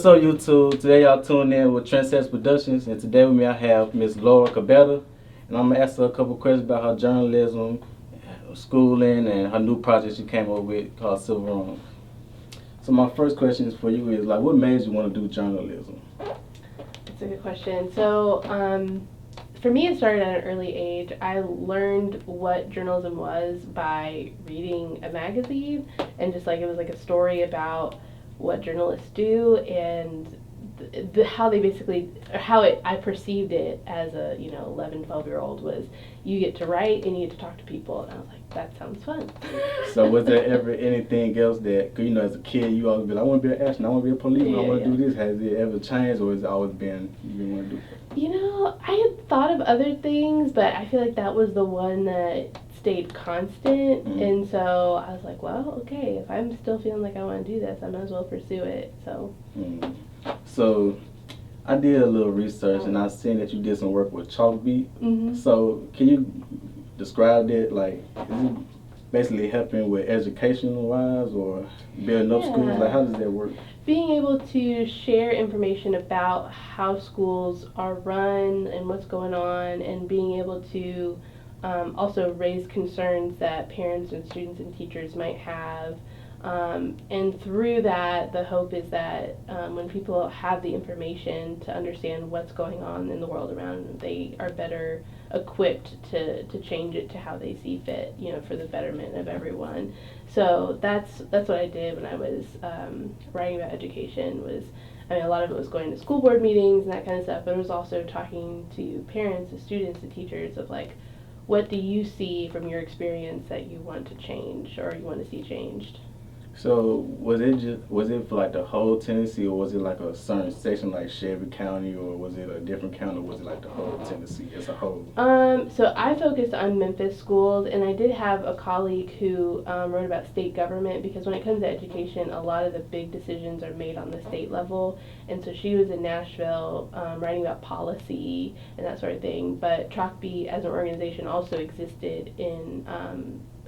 What's up, YouTube? Today y'all tuned in with Trendsetters Productions, and today with me I have Miss Laura Kebede, and I'm gonna ask her a couple questions about her journalism, schooling, and her new project she came up with called Civil Wrongs. So my first question is for you is like, what made you want to do journalism? That's a good question. So, for me, it started at an early age. I learned what journalism was by reading a magazine, and just like it was like a story about what journalists do and how they basically, or I perceived it as a 11, 12-year-old was you get to write and you get to talk to people, and I was like, that sounds fun. So was there ever anything else that, cause as a kid you always be like, I want to be an astronaut, I want to be a policeman, I want to do this. Has it ever changed, or has it always been you want to do that? I had thought of other things, but I feel like that was the one that stayed constant. And so I was like, well, okay, if I'm still feeling like I want to do this, I might as well pursue it. So So I did a little research, and I seen that you did some work with Chalkbeat. So can you describe that? Like, is it basically helping with education wise, or building up schools? Like, how does that work? Being able to share information about how schools are run and what's going on, and being able to also raise concerns that parents and students and teachers might have. And through that, the hope is that when people have the information to understand what's going on in the world around them, they are better equipped to change it to how they see fit, for the betterment of everyone. So that's what I did when I was writing about education. A lot of it was going to school board meetings and that kind of stuff, but it was also talking to parents and students and teachers of like, what do you see from your experience that you want to change or you want to see changed? So was it for like the whole Tennessee, or was it like a certain section like Shelby County, or was it a different county, or was it like the whole Tennessee as a whole? So I focused on Memphis schools, and I did have a colleague who wrote about state government, because when it comes to education, a lot of the big decisions are made on the state level, and so she was in Nashville writing about policy and that sort of thing. But Chalkbeat as an organization also existed in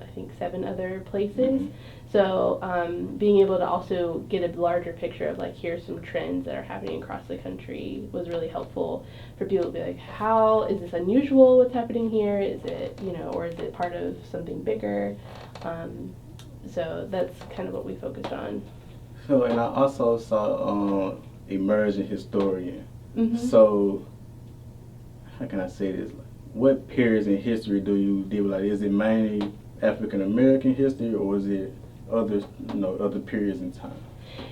I think 7 other places. So being able to also get a larger picture of like, here's some trends that are happening across the country was really helpful for people to be like, how is this unusual, what's happening here? Is it, or is it part of something bigger? So that's kind of what we focused on. So, and I also saw emerging historian. So how can I say this? What periods in history do you deal with? Like, is it mainly African American history, or is it other periods in time?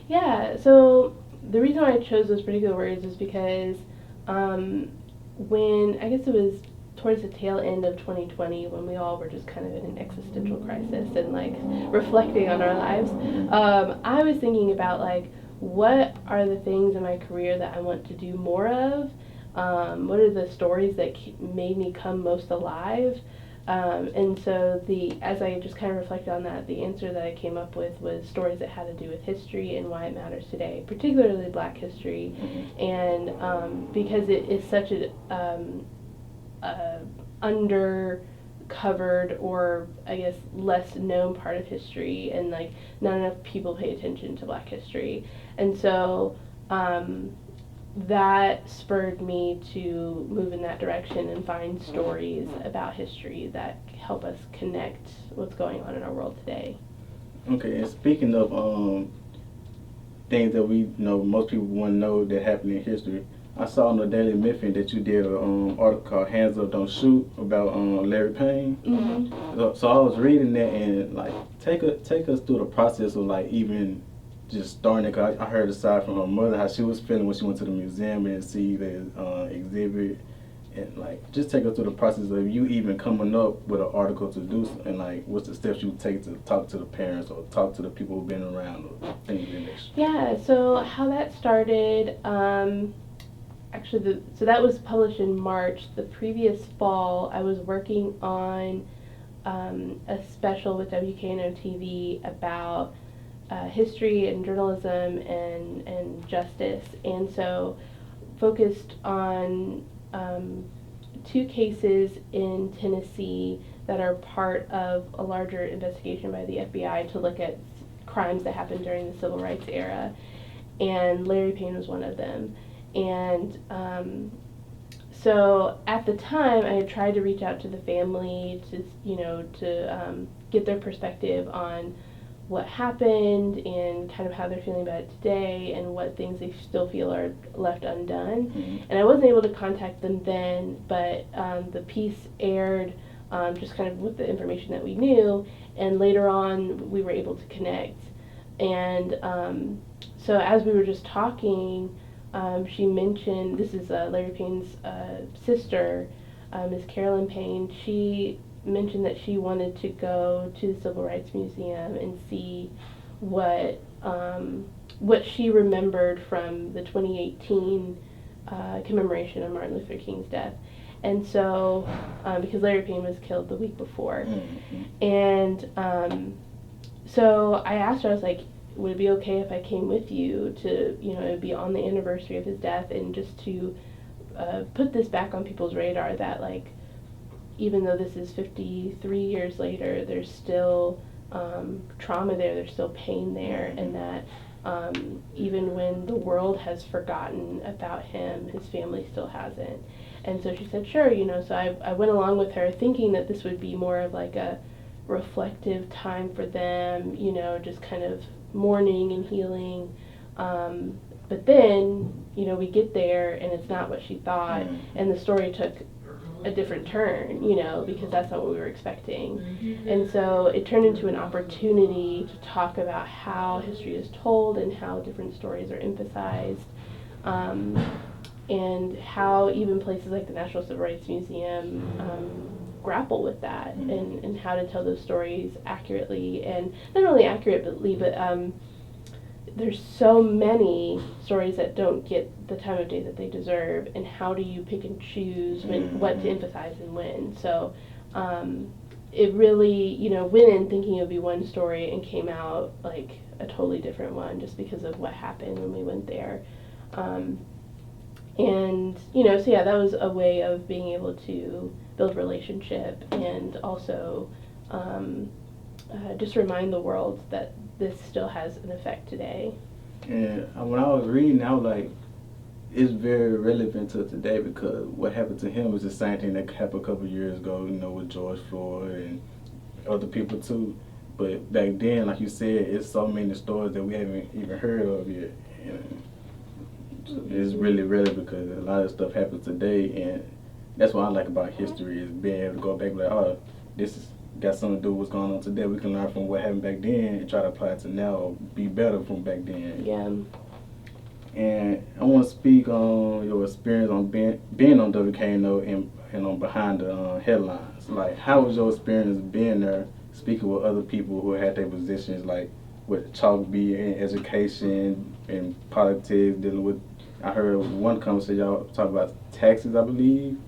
Yeah, so the reason why I chose those particular words is because when, I guess it was towards the tail end of 2020, when we all were just kind of in an existential crisis and like reflecting on our lives, I was thinking about like, what are the things in my career that I want to do more of? What are the stories that made me come most alive? And so as I just kind of reflected on that, the answer that I came up with was stories that had to do with history and why it matters today, particularly Black history, and because it is such an undercovered, or I guess less known part of history, and like not enough people pay attention to Black history, and so that spurred me to move in that direction and find stories about history that help us connect what's going on in our world today. Okay, and speaking of things that we most people want to know that happened in history, I saw on the Daily Memphis that you did an article called "Hands Up, Don't Shoot" about Larry Payne. So I was reading that, and like take us through the process of like even just starting it. Cause I heard aside from her mother how she was feeling when she went to the museum and see the exhibit, and like just take us through the process of you even coming up with an article to do, and like what's the steps you take to talk to the parents or talk to the people who've been around or things in this. Yeah, so how that started, so that was published in March. The previous fall, I was working on a special with WKNO TV about history and journalism and justice, and so focused on 2 cases in Tennessee that are part of a larger investigation by the FBI to look at crimes that happened during the civil rights era. and Larry Payne was one of them. And so at the time, I had tried to reach out to the family to get their perspective on what happened and kind of how they're feeling about it today and what things they still feel are left undone. Mm-hmm. And I wasn't able to contact them then, but the piece aired just kind of with the information that we knew, and later on we were able to connect. And so as we were just talking, she mentioned, this is Larry Payne's sister, Miss Carolyn Payne. She mentioned that she wanted to go to the Civil Rights Museum and see what she remembered from the 2018 commemoration of Martin Luther King's death. And so, because Larry Payne was killed the week before. Mm-hmm. And so I asked her, I was like, would it be okay if I came with you to, it would be on the anniversary of his death, and just to put this back on people's radar that, like, even though this is 53 years later, there's still trauma there, there's still pain there, and that even when the world has forgotten about him, his family still hasn't. And so she said, sure, so I went along with her thinking that this would be more of like a reflective time for them, just kind of mourning and healing. But then, we get there and it's not what she thought, and the story took a different turn, because that's not what we were expecting. And so it turned into an opportunity to talk about how history is told and how different stories are emphasized, and how even places like the National Civil Rights Museum grapple with that, and how to tell those stories accurately, and not only accurately, but there's so many stories that don't get the time of day that they deserve, and how do you pick and choose what to emphasize and when. So it really, went in thinking it would be one story and came out like a totally different one, just because of what happened when we went there. And, so yeah, that was a way of being able to build relationship, and also just remind the world that this still has an effect today. And when I was reading, I was like, it's very relevant to today, because what happened to him was the same thing that happened a couple of years ago, with George Floyd and other people too. But back then, like you said, it's so many stories that we haven't even heard of yet. And it's really relevant because a lot of stuff happens today, and that's what I like about history, is being able to go back and be like, oh, this is got something to do with what's going on today. We can learn from what happened back then and try to apply it to now, or be better from back then. Yeah. And I want to speak on your experience on being on WKNO and on Behind the Headlines. Like, how was your experience being there, speaking with other people who had their positions, like with Chalk B in education and politics, dealing with, I heard one conversation y'all talk about taxes, I believe.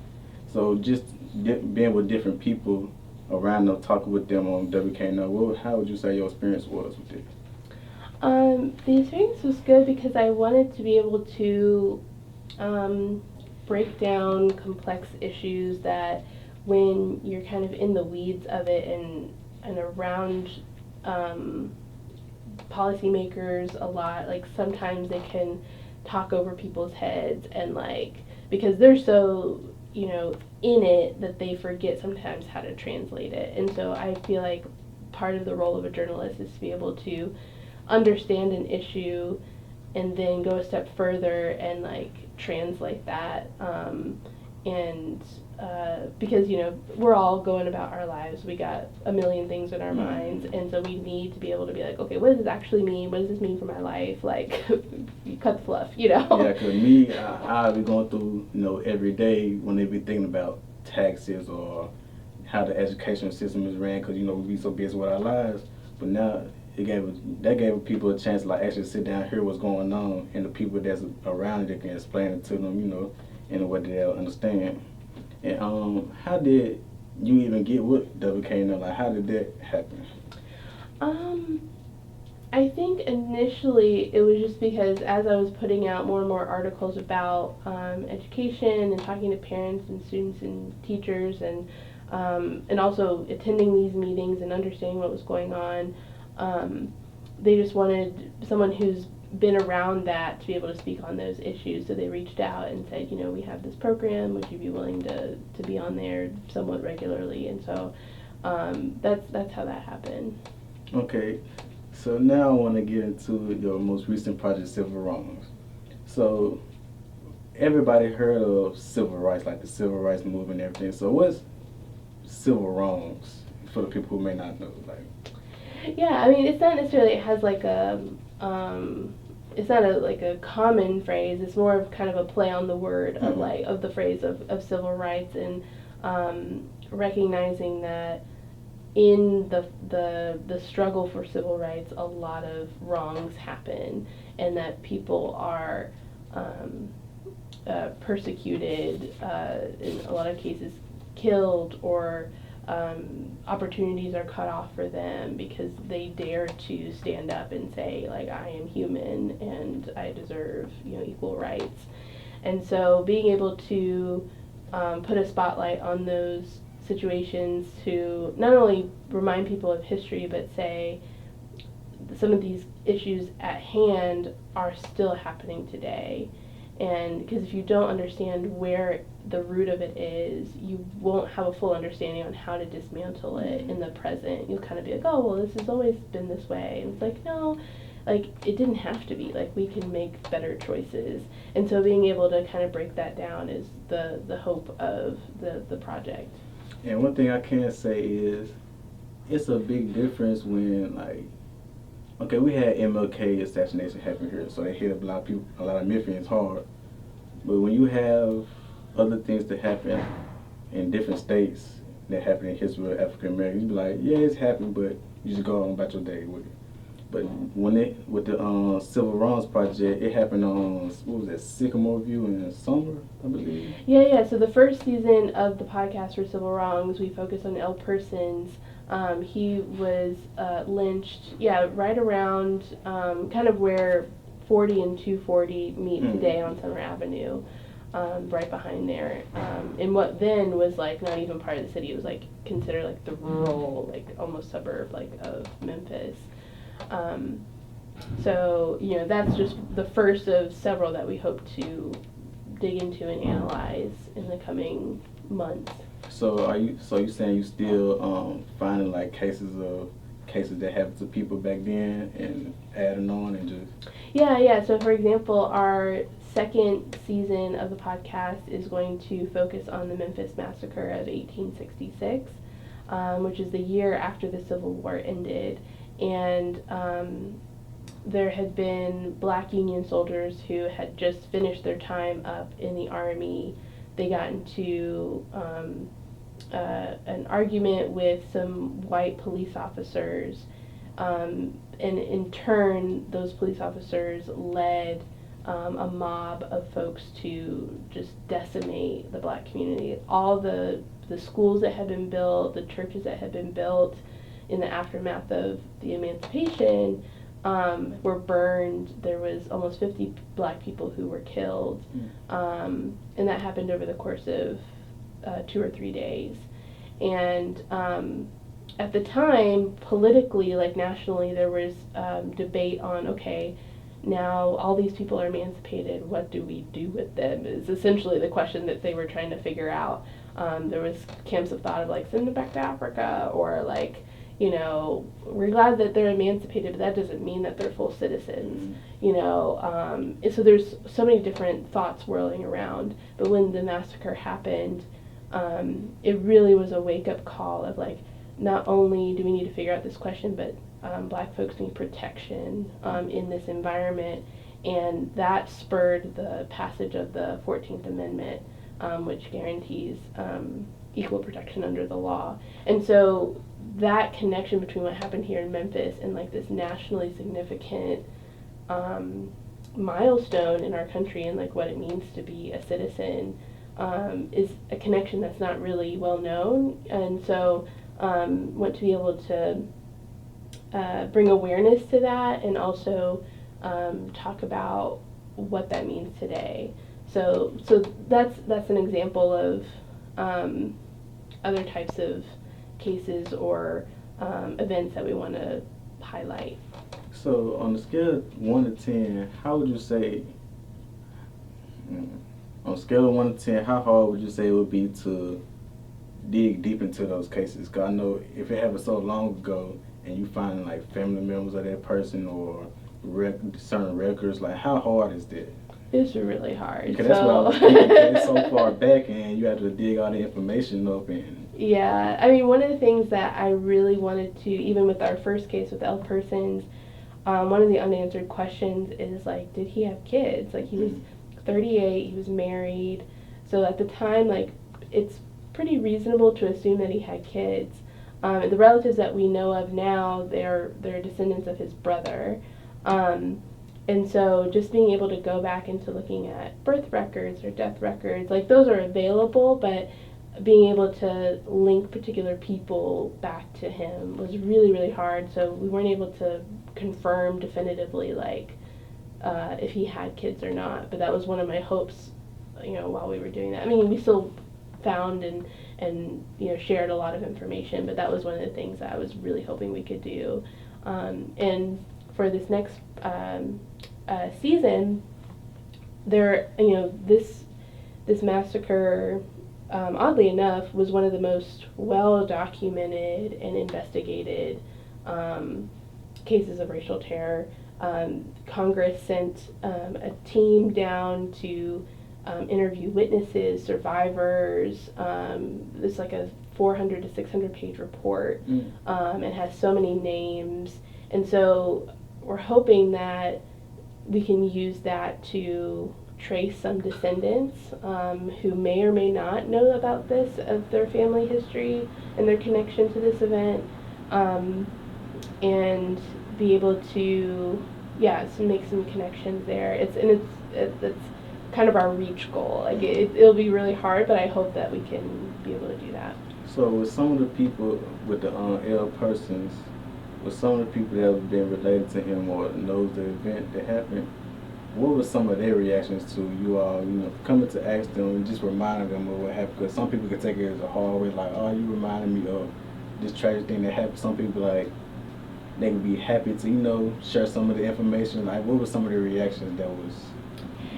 So just being with different people around them, talking with them on WKNO, how would you say your experience was with it? The experience was good because I wanted to be able to break down complex issues that, when you're kind of in the weeds of it and around policymakers a lot, like sometimes they can talk over people's heads, and like, because they're so in it, that they forget sometimes how to translate it. And so I feel like part of the role of a journalist is to be able to understand an issue and then go a step further and like translate that, because we're all going about our lives, we got a million things in our minds, and so we need to be able to be like, okay, what does this actually mean, what does this mean for my life, like you cut the fluff. Yeah, because me, I'll be going through every day when they be thinking about taxes or how the education system is ran, because we be so busy with our lives. But now that gave people a chance to like actually sit down, hear what's going on, and the people that's around it can explain it to them, in a way that they'll understand. And how did you even get with WKNO? Like, how did that happen? I think initially it was just because as I was putting out more and more articles about education and talking to parents and students and teachers, and also attending these meetings and understanding what was going on, they just wanted someone who's been around that to be able to speak on those issues. So they reached out and said, we have this program. Would you be willing to be on there somewhat regularly? And so that's how that happened. Okay, so now I want to get into your most recent project, Civil Wrongs. So everybody heard of civil rights, like the civil rights movement and everything. So what's civil wrongs for the people who may not know? Yeah, I mean, it's not necessarily, it has like it's not a common phrase. It's more of kind of a play on the word of of the phrase of civil rights, and recognizing that in the struggle for civil rights, a lot of wrongs happen, and that people are persecuted, in a lot of cases killed, or opportunities are cut off for them because they dare to stand up and say, like, I am human and I deserve equal rights. And so being able to put a spotlight on those situations to not only remind people of history, but say some of these issues at hand are still happening today. And because if you don't understand where the root of it is, you won't have a full understanding on how to dismantle it in the present. You'll kind of be like, oh, well, this has always been this way. And it's like, no, like, it didn't have to be. Like, we can make better choices. And so being able to kind of break that down is the hope of the project. And one thing I can say is it's a big difference when, like, okay, we had MLK assassination happen here, so they hit a lot of people, a lot of Memphians hard. But when you have other things that happen in different states that happen in history of African Americans, you be like, yeah, it's happened, but you just go on about your day with it. But when with the Civil Wrongs Project, it happened on, what was that, Sycamore View in summer, I believe? Yeah. So the first season of the podcast for Civil Wrongs, we focused on L. Persons. He was lynched, right around kind of where 40 and 240 meet today on Summer Avenue, right behind there. In what then was like not even part of the city. It was like considered like the rural, like almost suburb like of Memphis. So that's just the first of several that we hope to dig into and analyze in the coming months. So are you saying you still finding like cases that happened to people back then and adding on and just Yeah. So for example, our second season of the podcast is going to focus on the Memphis Massacre of 1866, which is the year after the Civil War ended. And there had been black Union soldiers who had just finished their time up in the Army. They got into an argument with some white police officers, and in turn, those police officers led a mob of folks to just decimate the black community. All the schools that had been built, the churches that had been built in the aftermath of the emancipation were burned. There was almost 50 black people who were killed, and that happened over the course of 2 or 3 days. And at the time, politically, like nationally, there was debate on, okay, now all these people are emancipated, what do we do with them, is essentially the question that they were trying to figure out. There was camps of thought of like, send them back to Africa, or like, we're glad that they're emancipated, but that doesn't mean that they're full citizens, and so there's so many different thoughts whirling around. But when the massacre happened, it really was a wake-up call of like, not only do we need to figure out this question, but black folks need protection in this environment. And that spurred the passage of the 14th Amendment, which guarantees equal protection under the law. And so that connection between what happened here in Memphis and like this nationally significant milestone in our country and like what it means to be a citizen is a connection that's not really well known. And so want to be able to bring awareness to that, and also talk about what that means today. So that's an example of other types of cases or events that we want to highlight. So on a scale of 1 to 10, how would you say, mm, on a scale of 1 to 10, how hard would you say it would be to dig deep into those cases? Because I know if it happened so long ago and you find like family members of that person or certain records, like how hard is that? It's really hard. Because that's what I was thinking. 'Cause it's so far back and you have to dig all the information up and. Yeah, I mean, one of the things that I really wanted to, even with our first case with L persons, one of the unanswered questions is like, did he have kids? Like, he was 38, he was married, so at the time, like, it's pretty reasonable to assume that he had kids. The relatives that we know of now, they're descendants of his brother. And so just being able to go back into looking at birth records or death records, like those are available, but being able to link particular people back to him was really, really hard. So we weren't able to confirm definitively, like, if he had kids or not. But that was one of my hopes, while we were doing that. I mean, we still found and shared a lot of information, but that was one of the things that I was really hoping we could do. And for this next season, this massacre, oddly enough, was one of the most well documented and investigated cases of racial terror. Congress sent a team down to interview witnesses, survivors. It's like a 400 to 600 page report. It has so many names, and so we're hoping that we can use that to trace some descendants who may or may not know about this, of their family history and their connection to this event, and be able to make some connections there. It's kind of our reach goal. Like it'll be really hard, but I hope that we can be able to do that. So with some of the people with the L persons, with some of the people that have been related to him or knows the event that happened, what were some of their reactions to you all, coming to ask them and just reminding them of what happened? Because some people can take it as a hard way, like, oh, you reminded me of this tragic thing that happened. Some people, like, they would be happy to, share some of the information. Like, what were some of the reactions that was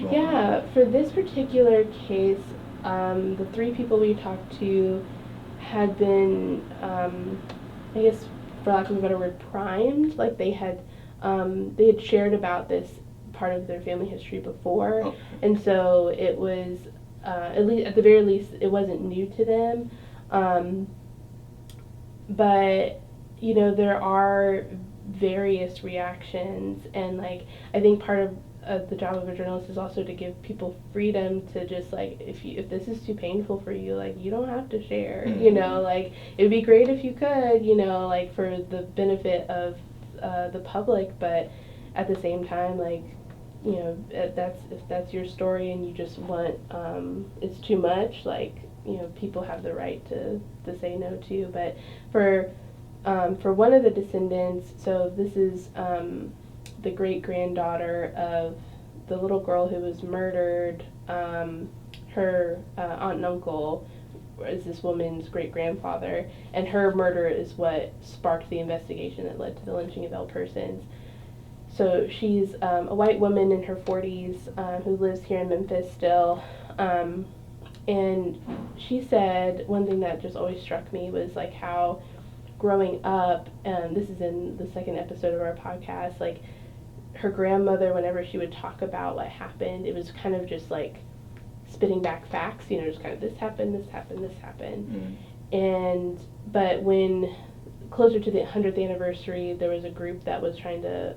going on? For this particular case, the 3 people we talked to had been, I guess, for lack of a better word, primed. Like they had shared about this part of their family history before, and so it was at the very least it wasn't new to them. But there are various reactions, and like I think part of the job of a journalist is also to give people freedom to just like if this is too painful for you, like you don't have to share. Like it would be great if you could, like for the benefit of the public, but at the same time, like if that's your story and you just want it's too much, like people have the right to say no to you. But for one of the descendants, so this is the great-granddaughter of the little girl who was murdered. Her aunt and uncle is this woman's great-grandfather, and her murder is what sparked the investigation that led to the lynching of L persons. So she's a white woman in her 40s who lives here in Memphis still. And she said one thing that just always struck me was like how growing up, this is in the second episode of our podcast, like her grandmother, whenever she would talk about what happened, it was kind of just like spitting back facts, just kind of this happened, this happened, this happened. But when closer to the 100th anniversary, there was a group that was trying to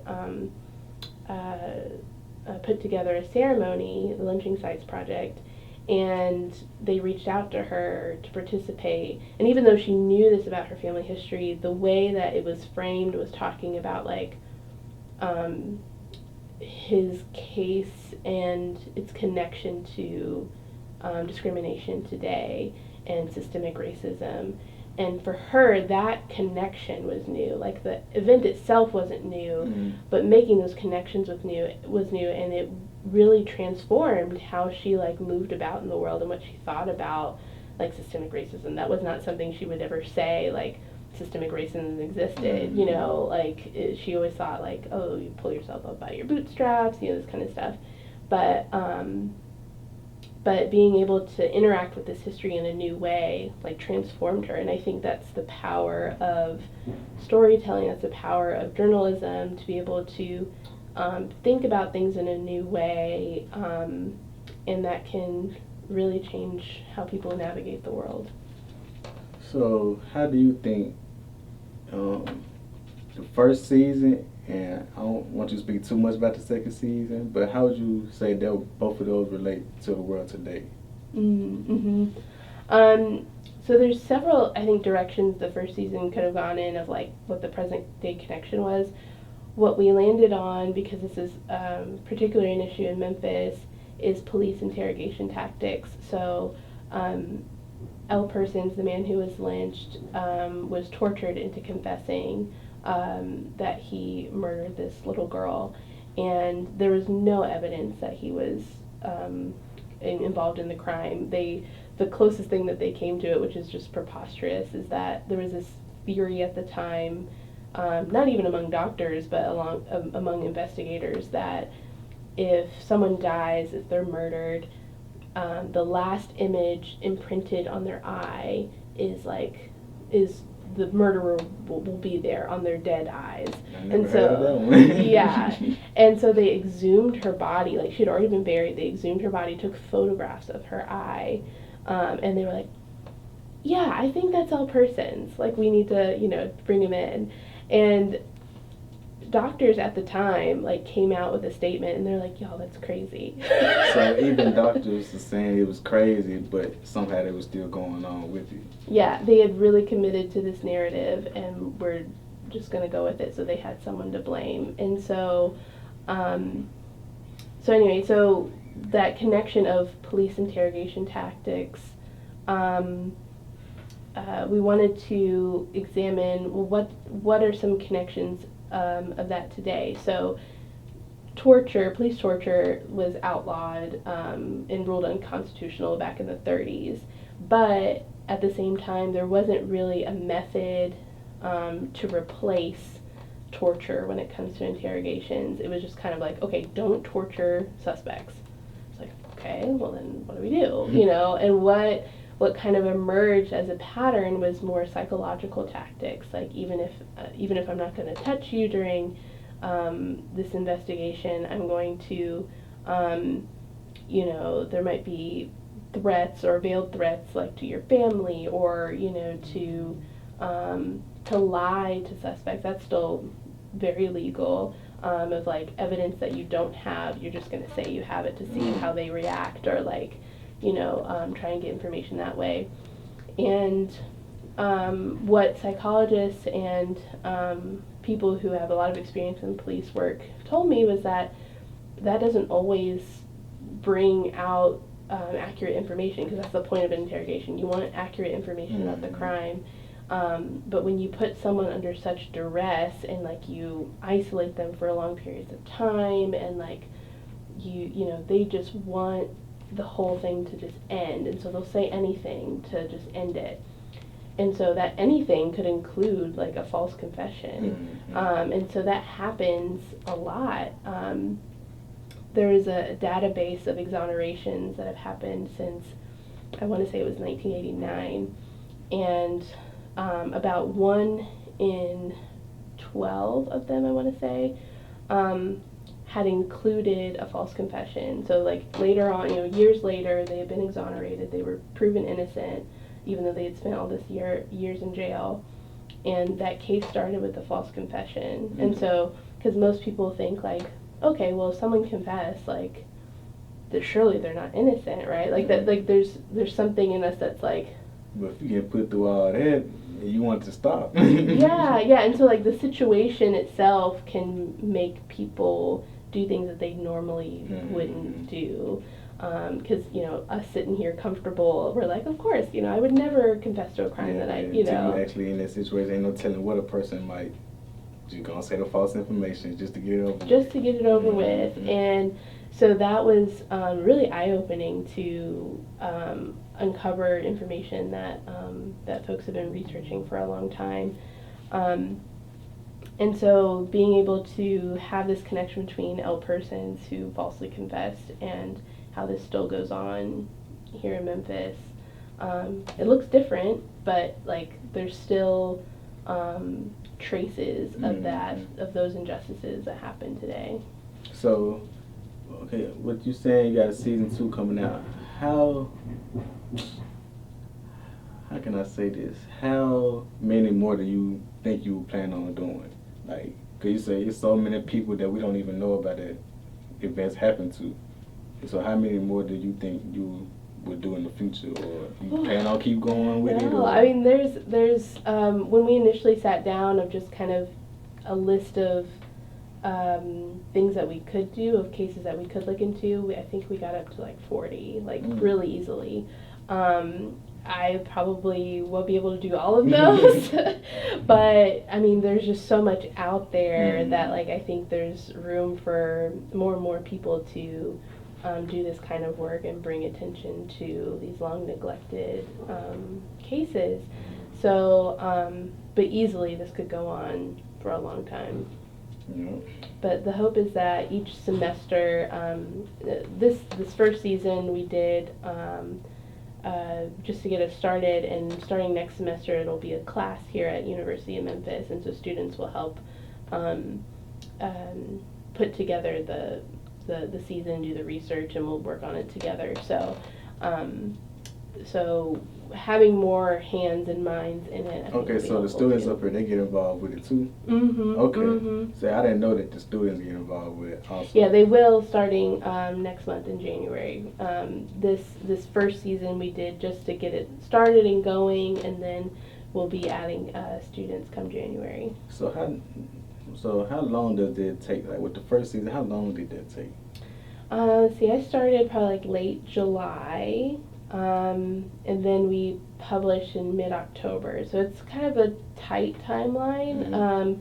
put together a ceremony, the Lynching Sites Project, and they reached out to her to participate. And even though she knew this about her family history, the way that it was framed was talking about like his case and its connection to discrimination today and systemic racism. And for her, that connection was new. Like the event itself wasn't new, but making those connections was new, and it really transformed how she like moved about in the world and what she thought about like systemic racism. That was not something she would ever say like systemic racism existed, you know, like she always thought like, oh, you pull yourself up by your bootstraps, you know, this kind of stuff. But being able to interact with this history in a new way, like, transformed her. And I think that's the power of storytelling, that's the power of journalism, to be able to think about things in a new way, and that can really change how people navigate the world. So how do you think the first season, and I don't want you to speak too much about the second season, but how would you say that both of those relate to the world today? Mm-hmm. So there's several, I think, directions the first season could have gone in of like what the present day connection was. What we landed on, because this is particularly an issue in Memphis, is police interrogation tactics. So L. Persons, the man who was lynched, was tortured into confessing that he murdered this little girl, and there was no evidence that he was involved in the crime. The closest thing that they came to it, which is just preposterous, is that there was this theory at the time, not even among doctors, but among investigators, that if someone dies, if they're murdered, the last image imprinted on their eye is the murderer will be there on their dead eyes. And so yeah, and so they exhumed her body, like she had already been buried. They exhumed her body, took photographs of her eye, and they were like, yeah, I think that's L. Persons, like we need to, you know, bring him in. And doctors at the time like came out with a statement, and they're like, y'all, that's crazy. So even doctors are saying it was crazy, but somehow it was still going on with it. Yeah, they had really committed to this narrative and were just going to go with it, so they had someone to blame. And so anyway, so that connection of police interrogation tactics, we wanted to examine, well, what are some connections of that today. So police torture was outlawed and ruled unconstitutional back in the 30s, but at the same time there wasn't really a method to replace torture when it comes to interrogations. It was just kind of like, okay, don't torture suspects. It's like, okay, well then what do we do? You know, and what kind of emerged as a pattern was more psychological tactics, like even if I'm not going to touch you during this investigation, I'm going to, you know, there might be threats or veiled threats, like to your family, or, you know, to lie to suspects. That's still very legal. Of like evidence that you don't have, you're just going to say you have it to see how they react, or like, you know, try and get information that way. And what psychologists and people who have a lot of experience in police work told me was that doesn't always bring out accurate information, because that's the point of an interrogation. You want accurate information about the crime. But when you put someone under such duress and like you isolate them for long periods of time, and like you know, they just want the whole thing to just end, and so they'll say anything to just end it. And so that anything could include like a false confession. And so that happens a lot. There is a database of exonerations that have happened since, I want to say it was 1989, and about 1 in 12 of them, I want to say, had included a false confession. So like later on, you know, years later, they had been exonerated, they were proven innocent, even though they had spent all this years in jail, and that case started with a false confession. And so, because most people think like, okay, well, if someone confessed, like, surely they're not innocent, right? Like that, like there's something in us that's like, but if you get put through all that, you want to stop. yeah, and so like the situation itself can make people do things that they normally wouldn't do. Because, you know, us sitting here comfortable, we're like, of course, you know, I would never confess to a crime that I, you know. Until you actually in that situation, ain't no telling what a person might. You're gonna say the false information just to get it over with. Just to get it over with. And So that was really eye-opening to uncover information that that folks have been researching for a long time. And so being able to have this connection between L persons who falsely confessed and how this still goes on here in Memphis, it looks different, but like there's still traces of of those injustices that happen today. So, okay, what you saying? You got season 2 coming out. How can I say this? How many more do you think you plan on doing? Like, cause you say it's so many people that we don't even know about that events happen to. So how many more do you think you would do in the future, or you plan on keep going with it? No, I mean there's when we initially sat down of just kind of a list of things that we could do, of cases that we could look into. I think we got up to like 40, like really easily. I probably won't be able to do all of those, but I mean, there's just so much out there that like I think there's room for more and more people to do this kind of work and bring attention to these long neglected cases. So, but easily this could go on for a long time. But the hope is that each semester, this first season we did just to get us started, and starting next semester it'll be a class here at University of Memphis, and so students will help put together the season, do the research, and we'll work on it together. So so having more hands and minds in it. Okay, so the students up here, they get involved with it too? Okay. So I didn't know that the students get involved with it also. Yeah, they will, starting next month in January. This first season we did just to get it started and going, and then we'll be adding students come January. So how long does it take? Like with the first season, how long did that take? See, I started probably like late July. And then we publish in mid-October, so it's kind of a tight timeline.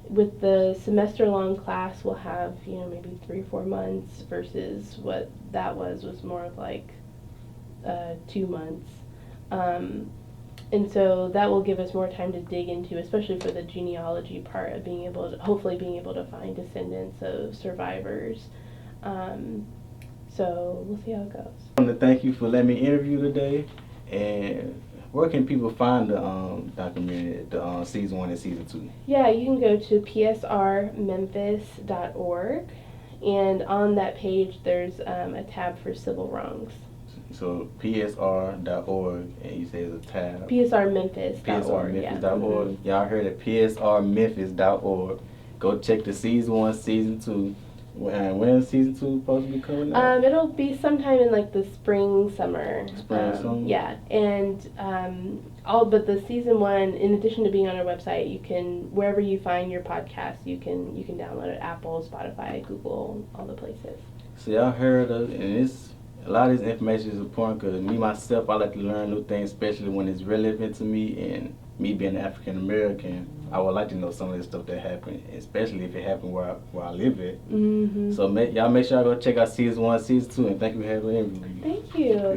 With the semester-long class, we'll have maybe 3 or 4 months versus what that was more of like 2 months, and so that will give us more time to dig into, especially for the genealogy part of hopefully being able to find descendants of survivors. So we'll see how it goes. I want to thank you for letting me interview today. And where can people find the documentary, the season 1 and season 2? Yeah, you can go to psrmemphis.org, and on that page there's a tab for civil wrongs. So psr.org, and you say it's a tab. psrmemphis.org. psrmemphis.org. Y'all heard it, psrmemphis.org. Go check the season 1, season 2. When is season 2 supposed to be coming out? It'll be sometime in like the spring, summer. Summer? Yeah, and but the season 1, in addition to being on our website, you can, wherever you find your podcast, you can download it. Apple, Spotify, Google, all the places. So y'all heard of, and a lot of this information is important because me myself, I like to learn new things, especially when it's relevant to me, and me being African American, I would like to know some of this stuff that happened, especially if it happened where I live at. So y'all make sure y'all go check out season 1, season 2, and thank you for having me. Thank you.